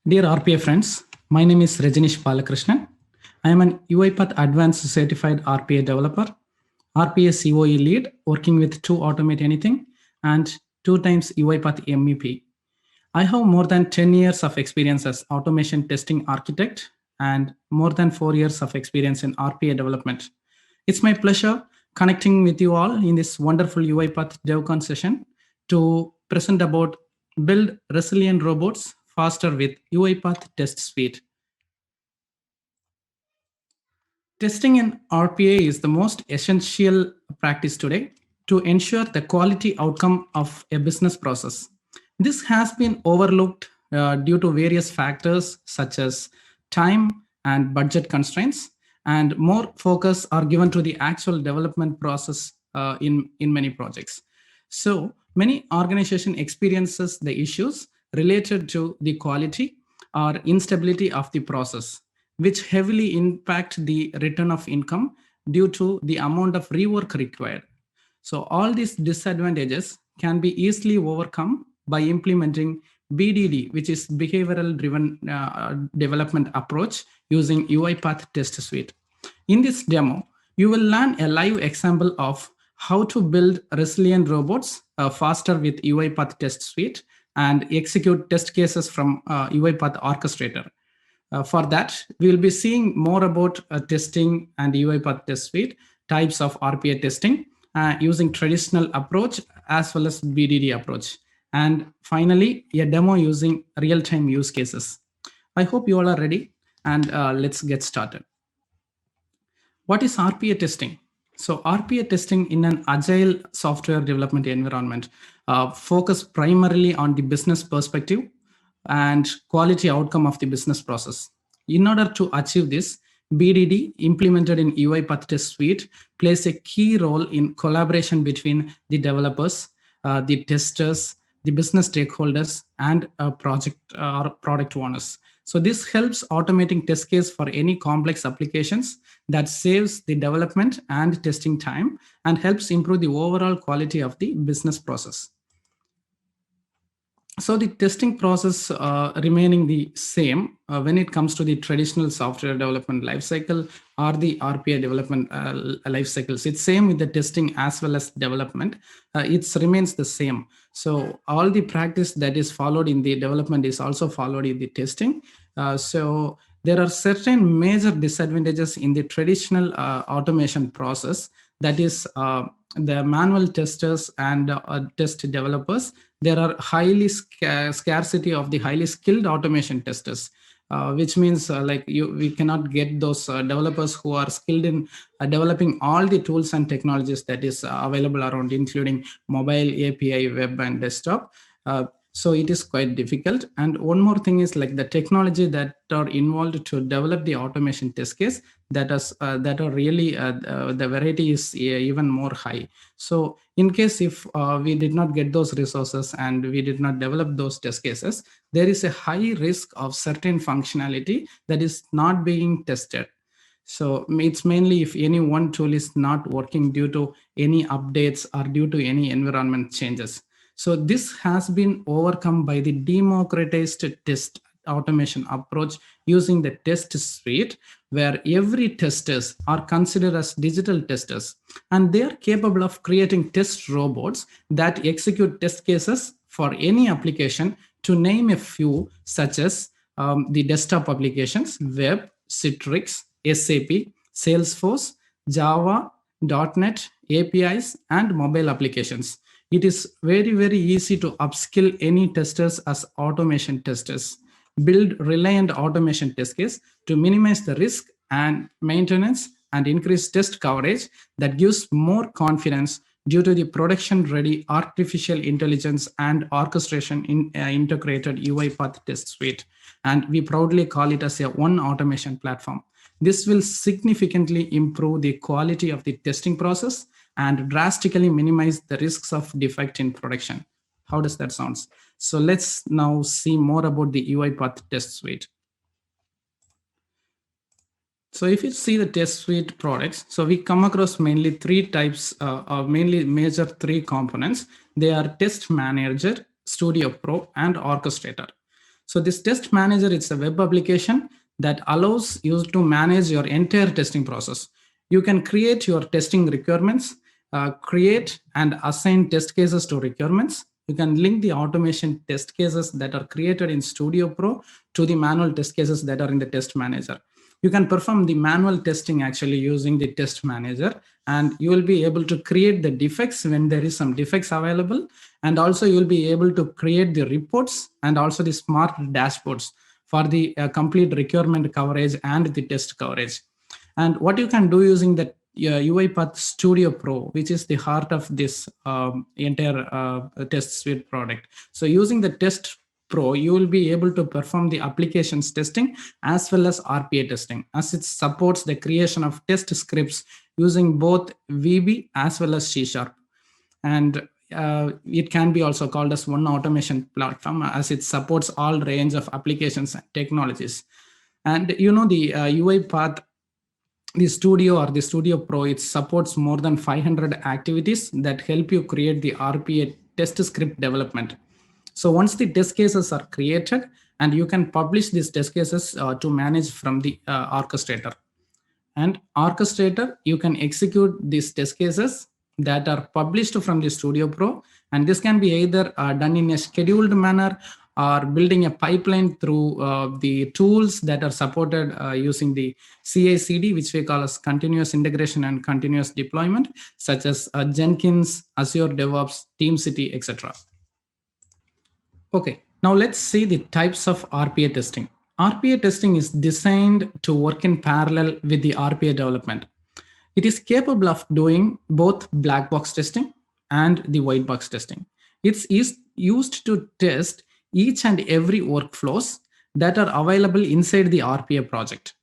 Dear RPA friends, my name is Rajanish Balakrishnan. I am an UiPath Advanced Certified RPA Developer, RPA COE lead working with 2Automate Anything and 2 times UiPath MEP. I have more than 10 years of experience as automation testing architect and more than 4 years of experience in RPA development. It's my pleasure connecting with you all in this wonderful UiPath DevCon session to present about build resilient robots faster with UiPath Test Suite. Testing in RPA is the most essential practice today to ensure the quality outcome of a business process. This has been overlooked due to various factors such as time and budget constraints, and more focus are given to the actual development process in many projects. So many organization experiences the issues related to the quality or instability of the process, which heavily impact the return of income due to the amount of rework required. So all these disadvantages can be easily overcome by implementing BDD, which is Behavioral Driven Development approach using UiPath Test Suite. In this demo, you will learn a live example of how to build resilient robots faster with UiPath Test Suite and execute test cases from UiPath Orchestrator. For that, we will be seeing more about testing and UiPath Test Suite, types of RPA testing, using traditional approach as well as BDD approach. And finally, a demo using real-time use cases. I hope you all are ready, and let's get started. What is RPA testing? So RPA testing in an agile software development environment focus primarily on the business perspective and quality outcome of the business process. In order to achieve this, BDD implemented in UiPath Test Suite plays a key role in collaboration between the developers, the testers, the business stakeholders, and project or product owners. So this helps automating test case for any complex applications that saves the development and testing time and helps improve the overall quality of the business process. So the testing process remaining the same when it comes to the traditional software development lifecycle or the RPA development lifecycles. It's same with the testing as well as development. It remains the same. So all the practice that is followed in the development is also followed in the testing. So there are certain major disadvantages in the traditional automation process. That is the manual testers and test developers. There are highly scarcity of the highly skilled automation testers, which means we cannot get those developers who are skilled in developing all the tools and technologies that is available around, including mobile, API, web, and desktop. So it is quite difficult. And one more thing is like the technology that are involved to develop the automation test case that are really the variety is even more high. So in case if we did not get those resources and we did not develop those test cases, there is a high risk of certain functionality that is not being tested. So it's mainly if any one tool is not working due to any updates or due to any environment changes. So this has been overcome by the democratized test automation approach using the test suite, where every testers are considered as digital testers, and they are capable of creating test robots that execute test cases for any application, to name a few, such as the desktop applications, web, Citrix, SAP, Salesforce, Java, .NET, APIs, and mobile applications. It is very, very easy to upskill any testers as automation testers. Build reliant automation test case to minimize the risk and maintenance and increase test coverage that gives more confidence due to the production-ready artificial intelligence and orchestration integrated UiPath Test Suite. And we proudly call it as a one automation platform. This will significantly improve the quality of the testing process and drastically minimize the risks of defect in production. How does that sound? So let's now see more about the UiPath Test Suite. So if you see the Test Suite products, so we come across mainly three types, or mainly major three components. They are Test Manager, Studio Pro, and Orchestrator. So this test manager, it's a web application that allows you to manage your entire testing process. You can create your testing requirements, create and assign test cases to requirements. You can link the automation test cases that are created in Studio Pro to the manual test cases that are in the test manager. You can perform the manual testing actually using the test manager, and you will be able to create the defects when there is some defects available. And also you will be able to create the reports and also the smart dashboards for the complete requirement coverage and the test coverage. And what you can do using the UiPath Studio Pro, which is the heart of this entire test suite product. So using the Test Pro, you will be able to perform the applications testing as well as RPA testing, as it supports the creation of test scripts using both VB as well as C#. And it can be also called as one automation platform, as it supports all range of applications and technologies. And the UiPath, the Studio or the Studio Pro, it supports more than 500 activities that help you create the RPA test script development. So once the test cases are created, and you can publish these test cases to manage from the orchestrator. And orchestrator, you can execute these test cases that are published from the Studio Pro. And this can be either done in a scheduled manner or building a pipeline through the tools that are supported using the CI/CD, which we call as continuous integration and continuous deployment, such as Jenkins, Azure DevOps, TeamCity, etc. Okay, now let's see the types of RPA testing. RPA testing is designed to work in parallel with the RPA development. It is capable of doing both black box testing and the white box testing. It's used to test each and every workflows that are available inside the RPA project.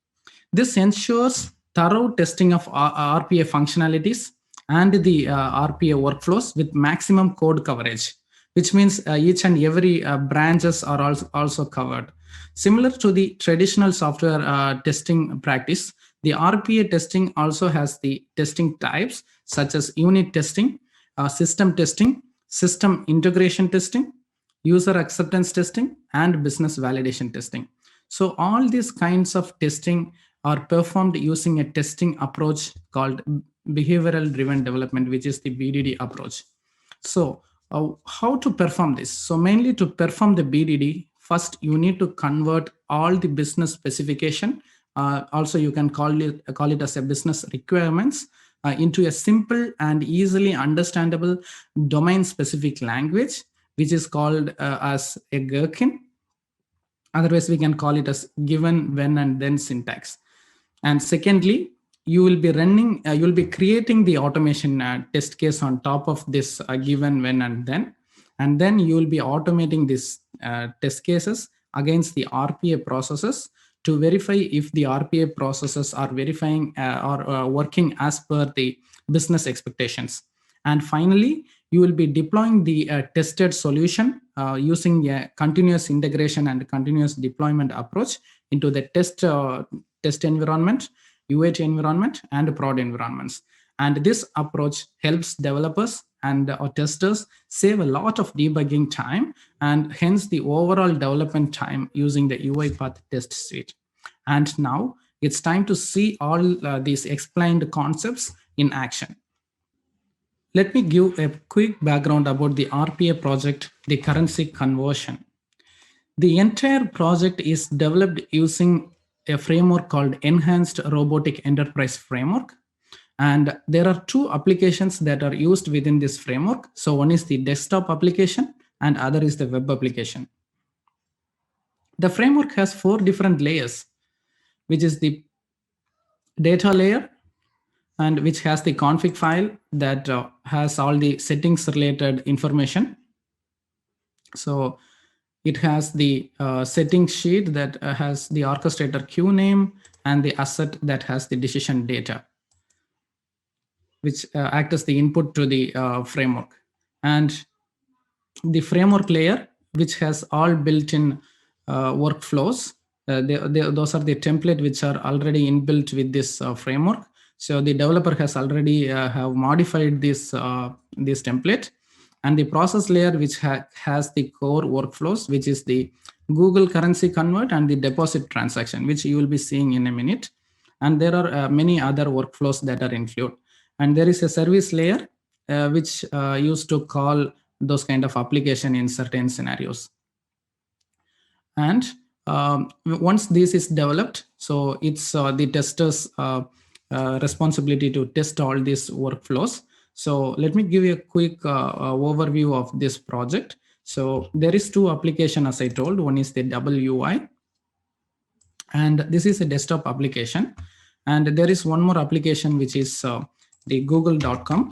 This ensures thorough testing of RPA functionalities and the RPA workflows with maximum code coverage, which means each and every branches are also covered. Similar to the traditional software testing practice, the RPA testing also has the testing types such as unit testing, system testing, system integration testing, user acceptance testing, and business validation testing. So all these kinds of testing are performed using a testing approach called Behavioral Driven Development, which is the BDD approach. So how to perform this? So mainly to perform the BDD, first you need to convert all the business specification. Also, you can call it as a business requirements into a simple and easily understandable domain-specific language, which is called as a gherkin. Otherwise, we can call it as given, when, and then syntax. And secondly, you will be creating the automation test case on top of this given, when, and then you will be automating these test cases against the RPA processes to verify if the RPA processes are verifying or working as per the business expectations. And finally, you will be deploying the tested solution using a continuous integration and continuous deployment approach into the test environment, UAT environment, and prod environments. And this approach helps developers and testers save a lot of debugging time, and hence the overall development time using the UiPath Test Suite. And now it's time to see all these explained concepts in action. Let me give a quick background about the RPA project, the currency conversion. The entire project is developed using a framework called Enhanced Robotic Enterprise Framework. And there are two applications that are used within this framework. So one is the desktop application and other is the web application. The framework has 4 different layers, which is the data layer, and which has the config file that has all the settings related information. So it has the settings sheet that has the orchestrator queue name and the asset that has the decision data, which act as the input to the framework. And the framework layer, which has all built-in workflows. Those are the template which are already inbuilt with this framework. So the developer has already have modified this template. And the process layer, which has the core workflows, which is the Google currency convert, and the deposit transaction, which you will be seeing in a minute. And there are many other workflows that are included. And there is a service layer which used to call those kind of application in certain scenarios. And once this is developed, so it's the tester's responsibility to test all these workflows. So let me give you a quick overview of this project. So there is two applications, as I told. One is the WUI, and this is a desktop application. And there is one more application, which is the google.com.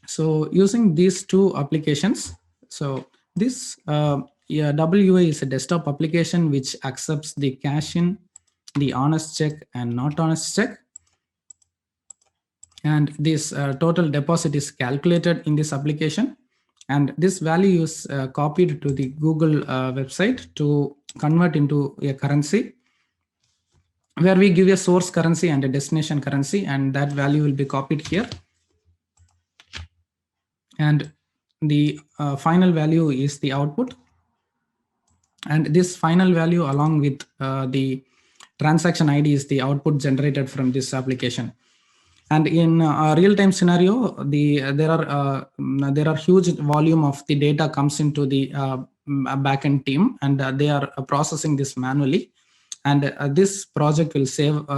So using these two applications, so this WUI is a desktop application which accepts the cash in, the honest check, and not honest check. And this total deposit is calculated in this application. And this value is copied to the Google website to convert into a currency, where we give a source currency and a destination currency, and that value will be copied here. And the final value is the output. And this final value, along with the transaction ID, is the output generated from this application. And in a real-time scenario, there are huge volume of the data comes into the backend team, and they are processing this manually. And this project will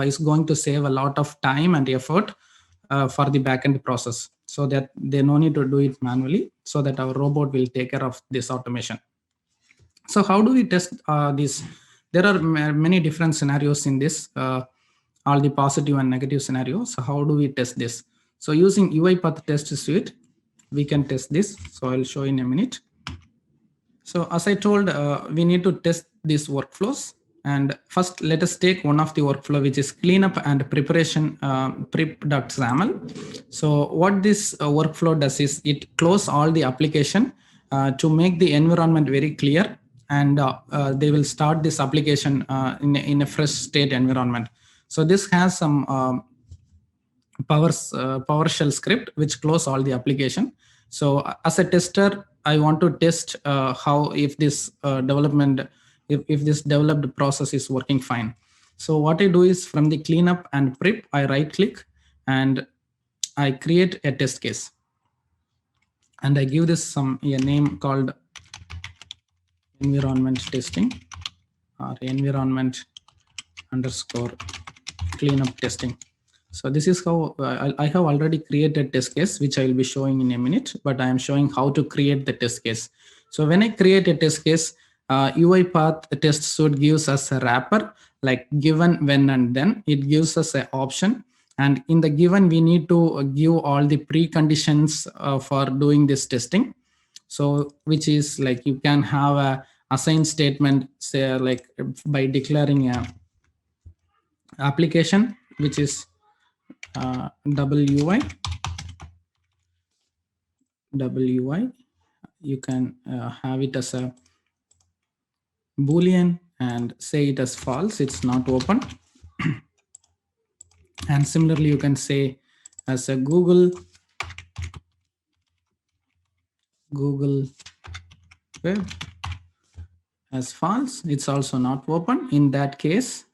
is going to save a lot of time and effort for the backend process, so that they no need to do it manually, so that our robot will take care of this automation. So how do we test this? There are many different scenarios in this, all the positive and negative scenarios. So how do we test this? So using UiPath Test Suite, we can test this. So I'll show in a minute. So as I told, we need to test these workflows. And first, let us take one of the workflow, which is cleanup and preparation prep.xaml. So what this workflow does is it closes all the application to make the environment very clear, and they will start this application in a fresh state environment. So this has some PowerShell script which close all the application. So as a tester, I want to test how if this if this developed process is working fine. So what I do is, from the cleanup and prep, I right click and I create a test case. And I give this a name called environment testing, or environment _ cleanup testing. So this is how I have already created test case, which I will be showing in a minute, but I am showing how to create the test case. So when I create a test case, UiPath Test Suite gives us a wrapper like given, when, and then. It gives us an option. And in the given, we need to give all the preconditions for doing this testing. So which is like, you can have a assign statement, say like by declaring a application, which is WUI. You can have it as a Boolean and say it as false, it's not open. And similarly, you can say as a Google web as false, it's also not open in that case.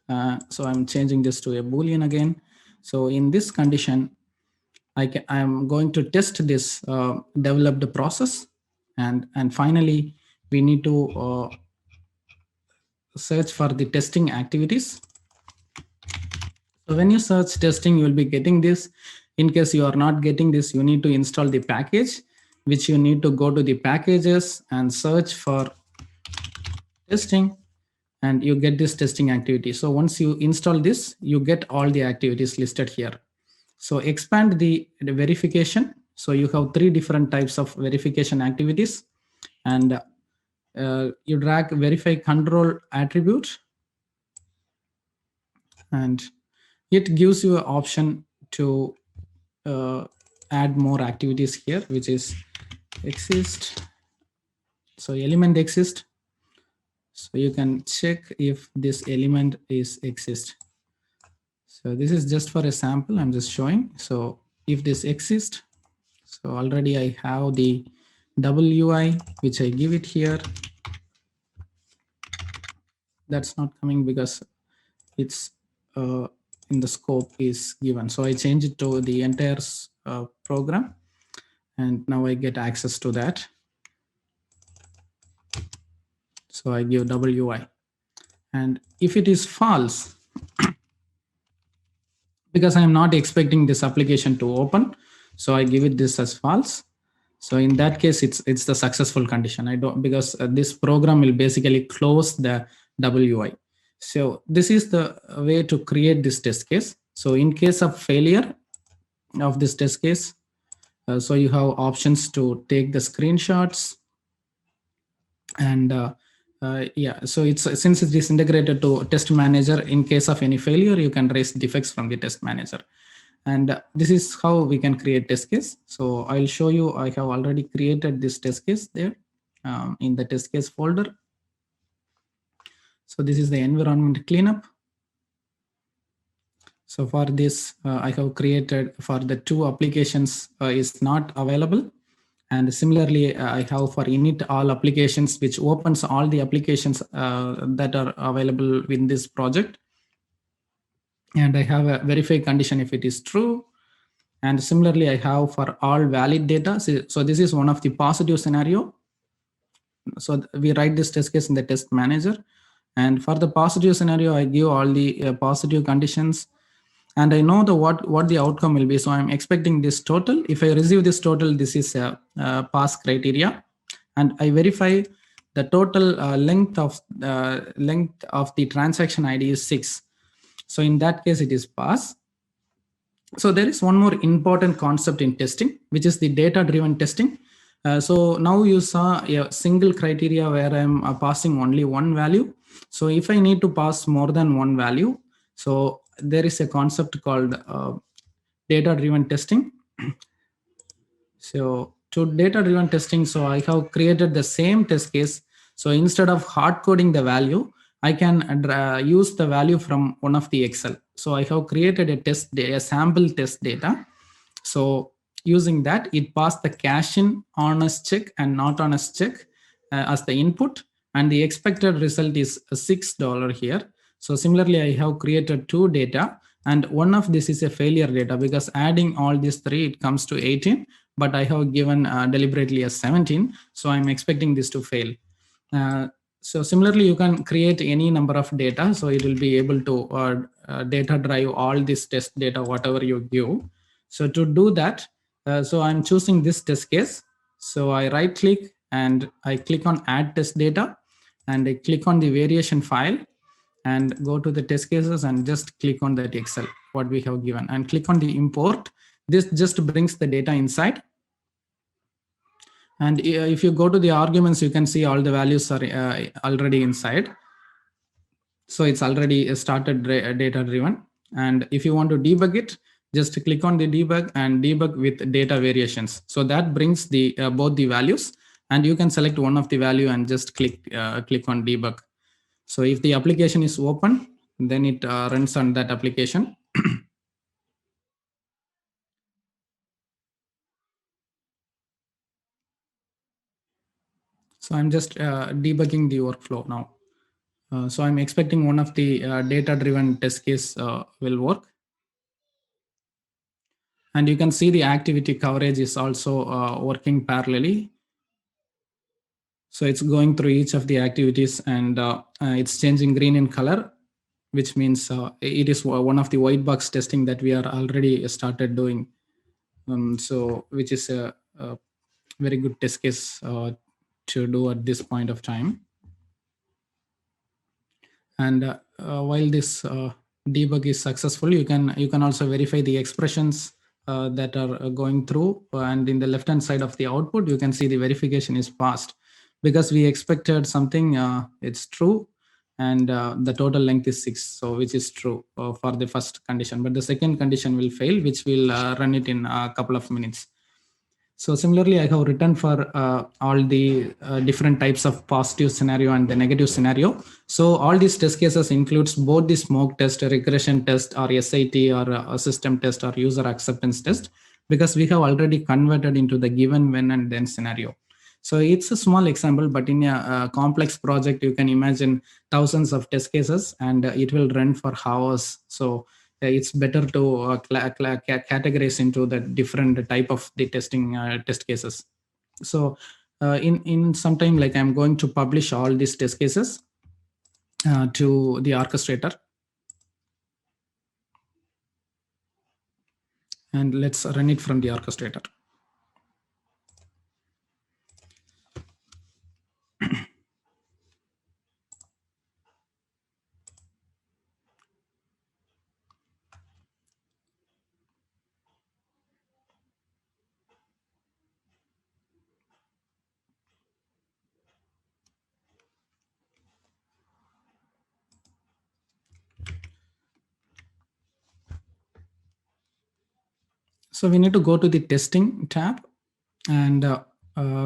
So I'm changing this to a Boolean again. So in this condition, I'm going to test this developed process. And finally, we need to search for the testing activities. So when you search testing, you will be getting this. In case you are not getting this, you need to install the package, which you need to go to the packages and search for testing, and you get this testing activity. So once you install this, you get all the activities listed here. So expand the verification. So you have 3 different types of verification activities, and you drag verify control attribute, and it gives you an option to add more activities here, which is exist. So element exist. So you can check if this element is exist. So this is just for a sample, I'm just showing. So if this exists, so already I have the WUI, which I give it here. that's not coming because it's in the scope is given. So I change it to the entire program, and now I get access to that. So I give WI, and if it is false, because I'm not expecting this application to open, so I give it this as false. So in that case, it's the successful condition. I don't, because this program will basically close the WI. So this is the way to create this test case. So in case of failure of this test case, so you have options to take the screenshots, and yeah, so it's, since it is integrated to test manager, in case of any failure, you can raise defects from the test manager. And this is how we can create test case. So I'll show you, I have already created this test case there in the test case folder. So this is the environment cleanup. So for this, I have created for the 2 applications is not available. And similarly, I have for init all applications, which opens all the applications that are available in this project. And I have a verify condition if it is true. And similarly, I have for all valid data. So this is one of the positive scenario. So we write this test case in the test manager. And for the positive scenario, I give all the positive conditions. And I know the what the outcome will be. So I'm expecting this total. If I receive this total, this is a pass criteria. And I verify the total length of the transaction ID is 6. So in that case, it is pass. So there is one more important concept in testing, which is the data-driven testing. So now you saw a single criteria where I'm passing only one value. So if I need to pass more than one value, so there is a concept called data-driven testing. So to data-driven testing, so I have created the same test case. So instead of hard coding the value, I can use the value from one of the Excel. So I have created a sample test data. So using that, it passed the cache in, honest check, and not honest check as the input. And the expected result is $6 here. So similarly, I have created 2 data, and one of this is a failure data, because adding all these 3, it comes to 18, but I have given deliberately as 17. So I'm expecting this to fail. So similarly, you can create any number of data. So it will be able to data drive all this test data, whatever you give. So to do that, so I'm choosing this test case. So I right click and I click on add test data, and I click on the variation file and go to the test cases and just click on that Excel, what we have given, and click on the import. This just brings the data inside. And if you go to the arguments, you can see all the values are already inside. So it's already started data driven. And if you want to debug it, just click on the debug and debug with data variations. So that brings the both the values, and you can select one of the value and just click on debug. So if the application is open, then it runs on that application. So I'm just debugging the workflow now. So I'm expecting one of the data-driven test case will work. And you can see the activity coverage is also working parallelly. So it's going through each of the activities, and it's changing green in color, which means it is one of the white box testing that we are already started doing. So which is a very good test case to do at this point of time. And while this debug is successful, you can also verify the expressions that are going through, and in the left hand side of the output, you can see the verification is passed, because we expected something, it's true, and the total length is 6, so which is true for the first condition, but the second condition will fail, which will run it in a couple of minutes. So similarly, I have written for all the different types of positive scenario and the negative scenario. So all these test cases includes both the smoke test, regression test, or SIT, or a system test, or user acceptance test, because we have already converted into the given, when, and then scenario. So it's a small example, but in a complex project, you can imagine thousands of test cases, and it will run for hours. So it's better to categorize into the different type of the testing test cases. So in some time, like I'm going to publish all these test cases to the orchestrator. And let's run it from the orchestrator. So we need to go to the testing tab, and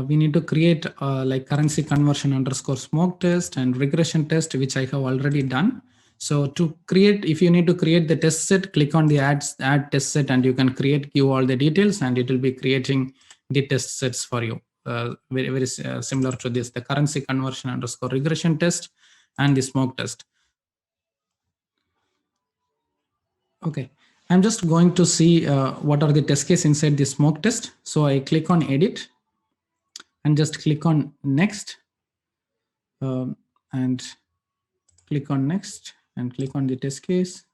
we need to create like currency conversion underscore smoke test and regression test, which I have already done. So to create, if you need to create the test set, click on the add test set, and you can give all the details, and it will be creating the test sets for you. Very similar to this, the currency conversion underscore regression test and the smoke test. Okay, I'm just going to see what are the test case inside the smoke test. So I click on edit and just click on next, and click on next and click on the test case.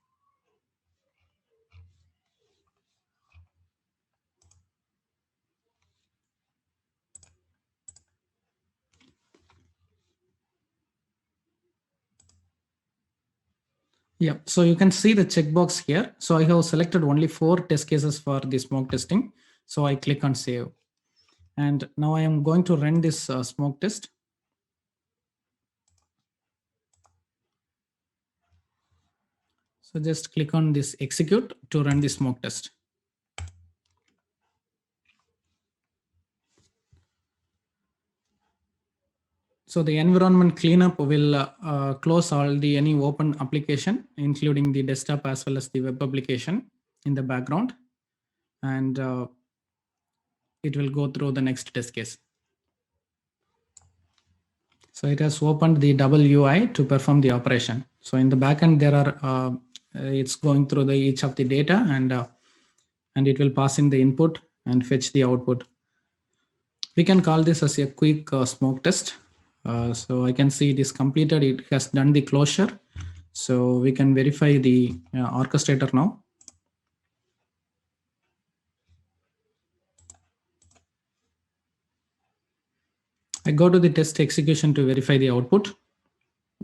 Yeah, so you can see the checkbox here. So I have selected only 4 test cases for the smoke testing. So I click on save. And now I am going to run this smoke test. So just click on this execute to run the smoke test. So the environment cleanup will close all the any open application, including the desktop as well as the web application in the background, and it will go through the next test case. So it has opened the double UI to perform the operation. So in the backend, there are it's going through each of the data, and it will pass in the input and fetch the output. We can call this as a quick smoke test. So I can see it is completed. It has done the closure. So we can verify the orchestrator now. I go to the test execution to verify the output.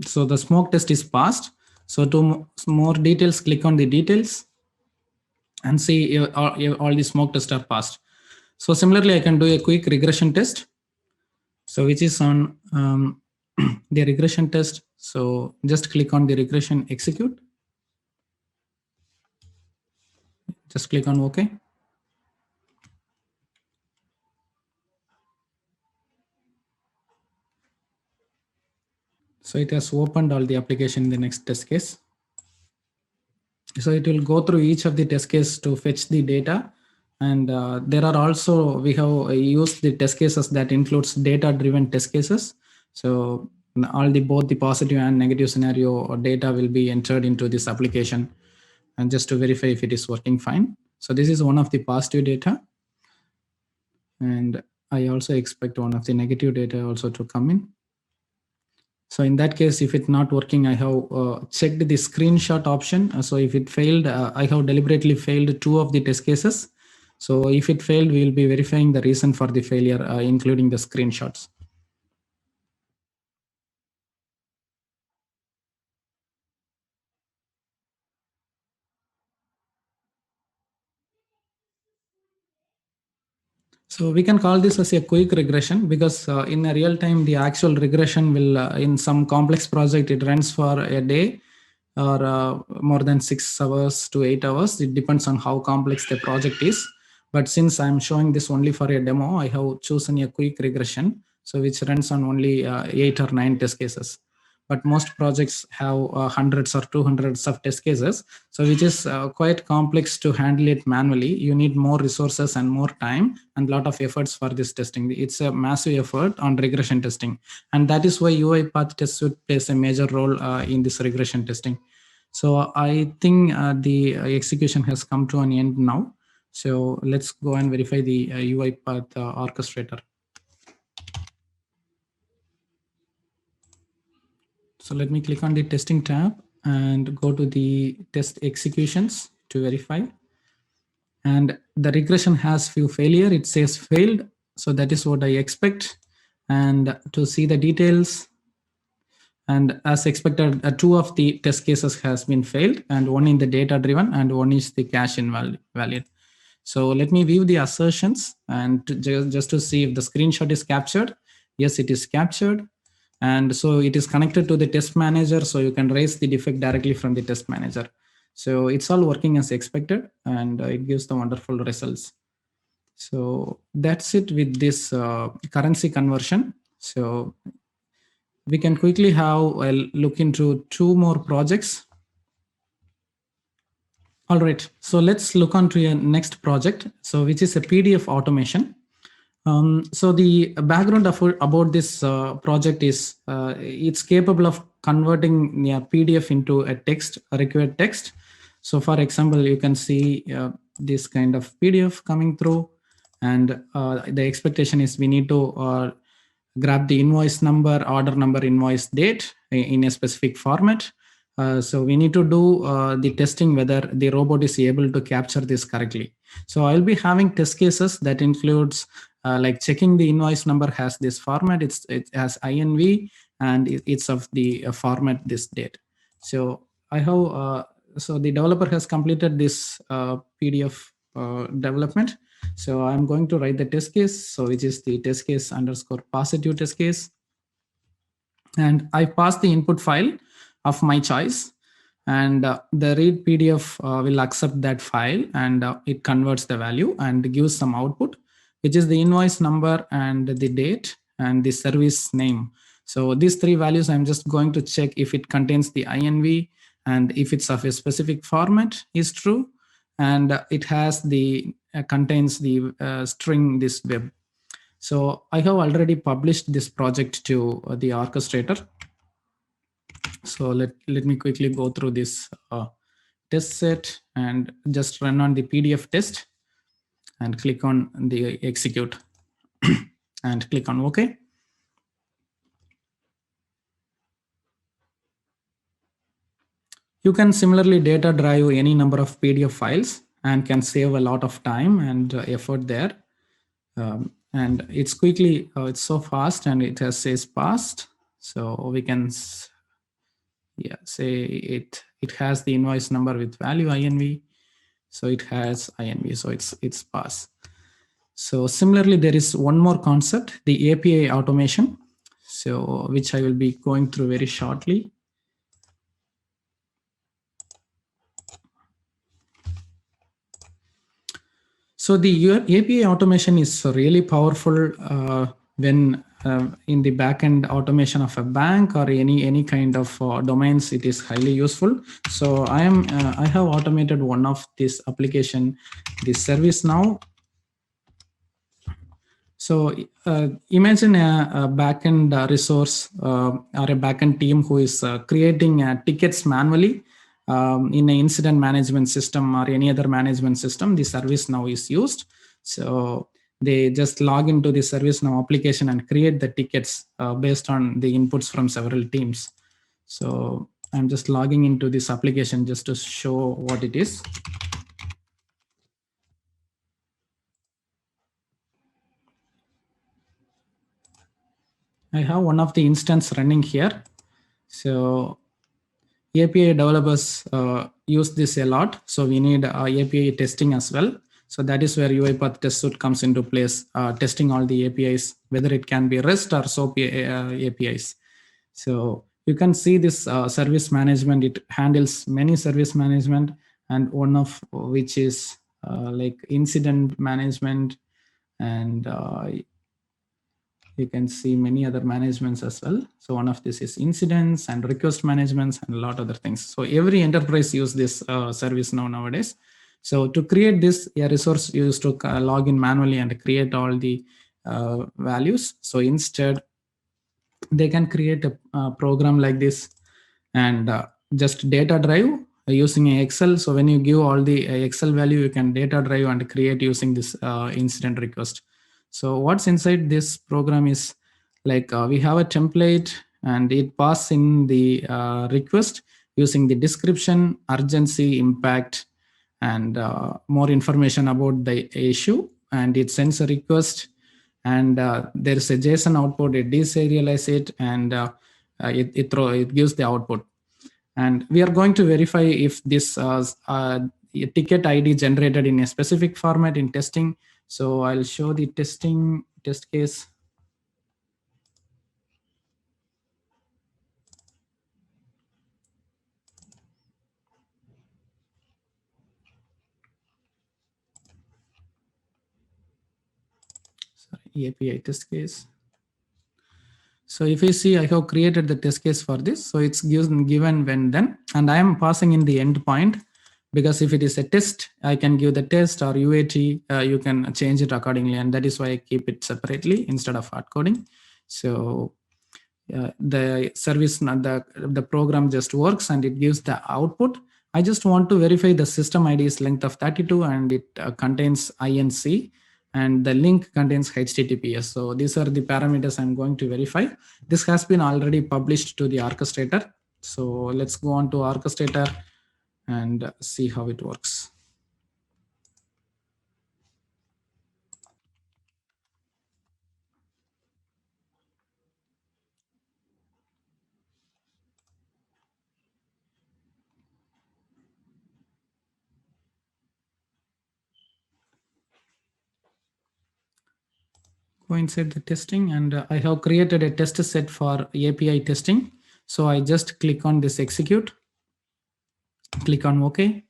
So the smoke test is passed. So to more details, click on the details and see all the smoke tests are passed. So similarly, I can do a quick regression test. So which is on the regression test. So just click on the regression execute. Just click on OK. So it has opened all the application in the next test case. So it will go through each of the test case to fetch the data. And there are also, we have used the test cases that includes data-driven test cases. So both the positive and negative scenario data will be entered into this application, and just to verify if it is working fine. So this is one of the positive data. And I also expect one of the negative data also to come in. So in that case, if it's not working, I have checked the screenshot option. So if it failed, I have deliberately failed 2 of the test cases. So if it failed, we will be verifying the reason for the failure, including the screenshots. So we can call this as a quick regression, because in a real time, the actual regression will, in some complex project, it runs for a day or more than 6 hours to 8 hours. It depends on how complex the project is. But since I'm showing this only for a demo, I have chosen a quick regression, so which runs on only 8 or 9 test cases. but most projects have hundreds or 200s of test cases. So which is quite complex to handle it manually. You need more resources and more time and a lot of efforts for this testing. It's a massive effort on regression testing. And that is why UiPath Test Suite plays a major role in this regression testing. So I think the execution has come to an end now. So let's go and verify the UiPath orchestrator. So let me click on the testing tab and go to the test executions to verify. And the regression has few failure. It says failed. So that is what I expect. And to see the details, and as expected, 2 of the test cases has been failed, and one in the data driven and one is the cache invalid. So let me view the assertions and just to see if the screenshot is captured. Yes, it is captured. And so it is connected to the test manager. So you can raise the defect directly from the test manager. So it's all working as expected, and it gives the wonderful results. So that's it with this currency conversion. So we can quickly have a look into 2 more projects. All right, so let's look on to your next project, so which is a PDF automation. So the background about this project is it's capable of converting a PDF into a required text. So for example, you can see this kind of PDF coming through, and the expectation is we need to grab the invoice number, order number, invoice date in a specific format. So we need to do the testing whether the robot is able to capture this correctly. So I'll be having test cases that includes like checking the invoice number has this format, it has INV, and it's of the format this date. So I have so the developer has completed this PDF development. So I'm going to write the test case, so which is the test case underscore positive test case, and I pass the input file of my choice, and the read PDF will accept that file, and it converts the value and gives some output, which is the invoice number and the date and the service name. So these 3 values, I'm just going to check if it contains the INV, and if it's of a specific format is true, and it has the contains the string this web. So I have already published this project to the orchestrator. So let me quickly go through this test set and just run on the PDF test and click on the execute and click on OK. You can similarly data drive any number of PDF files and can save a lot of time and effort there. And it's quickly, it's so fast, and it has says passed. So we can say it has the invoice number with value INV. So it has INV, so it's pass. So similarly, there is one more concept, the API automation, so which I will be going through very shortly. So the API automation is really powerful when in the backend automation of a bank or any kind of domains. It is highly useful. So I have automated one of this application, the ServiceNow. So imagine a backend resource or a backend team who is creating tickets manually in an incident management system or any other management system. The ServiceNow is used. So they just log into the ServiceNow application and create the tickets based on the inputs from several teams. So I'm just logging into this application just to show what it is. I have one of the instance running here. So API developers use this a lot. So we need API testing as well. So that is where UiPath Test Suite comes into place, testing all the APIs, whether it can be REST or SOAP APIs. So you can see this service management. It handles many service management, and one of which is like incident management and You can see many other managements as well. So one of this is incidents and request managements and a lot of other things. So every enterprise use this service nowadays. So to create this, a resource used to log in manually and create all the values. So instead, they can create a program like this and just data drive using Excel. So when you give all the Excel value, you can data drive and create using this incident request. So what's inside this program is like we have a template and it passes in the request using the description, urgency, impact, and more information about the issue. And it sends a request and there is a JSON output, it deserialize it, and it gives the output. And we are going to verify if this ticket ID generated in a specific format in testing. So I'll show the test case. Sorry, API test case. So if you see, I have created the test case for this. So it's given when then, and I am passing in the endpoint, because if it is a test, I can give the test or UAT, you can change it accordingly. And that is why I keep it separately instead of hard coding. So the service, the program just works and it gives the output. I just want to verify the system ID is length of 32 and it contains INC. And the link contains HTTPS. So these are the parameters I'm going to verify. This has been already published to the orchestrator. So let's go on to orchestrator and see how it works. Go inside the testing, and I have created a test set for API testing. So I just click on this execute, click on OK.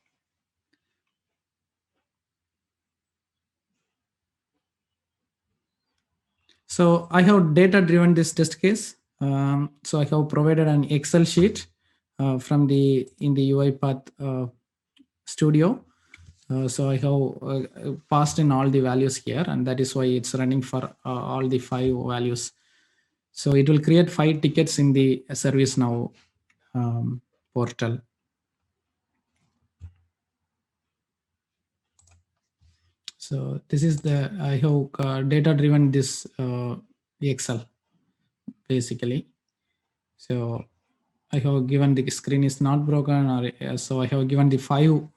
So I have data driven this test case. So I have provided an Excel sheet from in the UiPath Studio. So I have passed in all the values here, and that is why it's running for all the 5 values. So it will create 5 tickets in the ServiceNow portal. So this is I have data driven this Excel basically. So I have given the screen is not broken, or so I have given the 5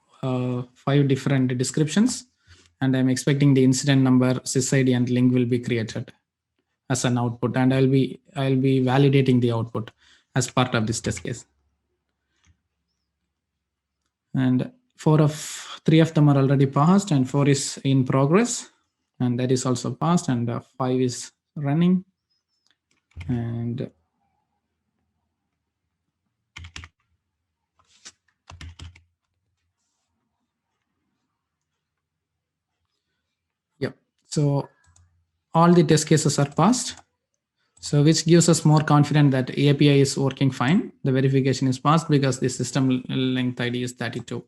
different descriptions, and I'm expecting the incident number, sysID, and link will be created as an output, and I'll be validating the output as part of this test case. And 3 of them are already passed, and 4 is in progress, and that is also passed, and 5 is running. And yep, so all the test cases are passed. So which gives us more confidence that API is working fine. The verification is passed because the system length ID is 32.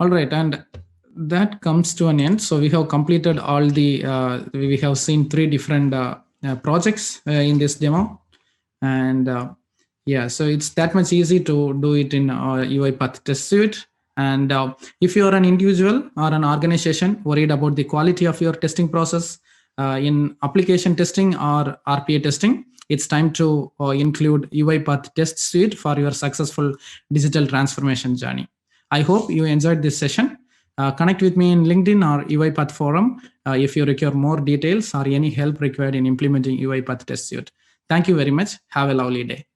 All right, and that comes to an end. So we have completed all the, we have seen 3 different projects in this demo. And yeah, so it's that much easy to do it in UiPath Test Suite. And if you are an individual or an organization worried about the quality of your testing process in application testing or RPA testing, it's time to include UiPath Test Suite for your successful digital transformation journey. I hope you enjoyed this session. Connect with me in LinkedIn or UiPath forum if you require more details or any help required in implementing UiPath Test Suite. Thank you very much. Have a lovely day.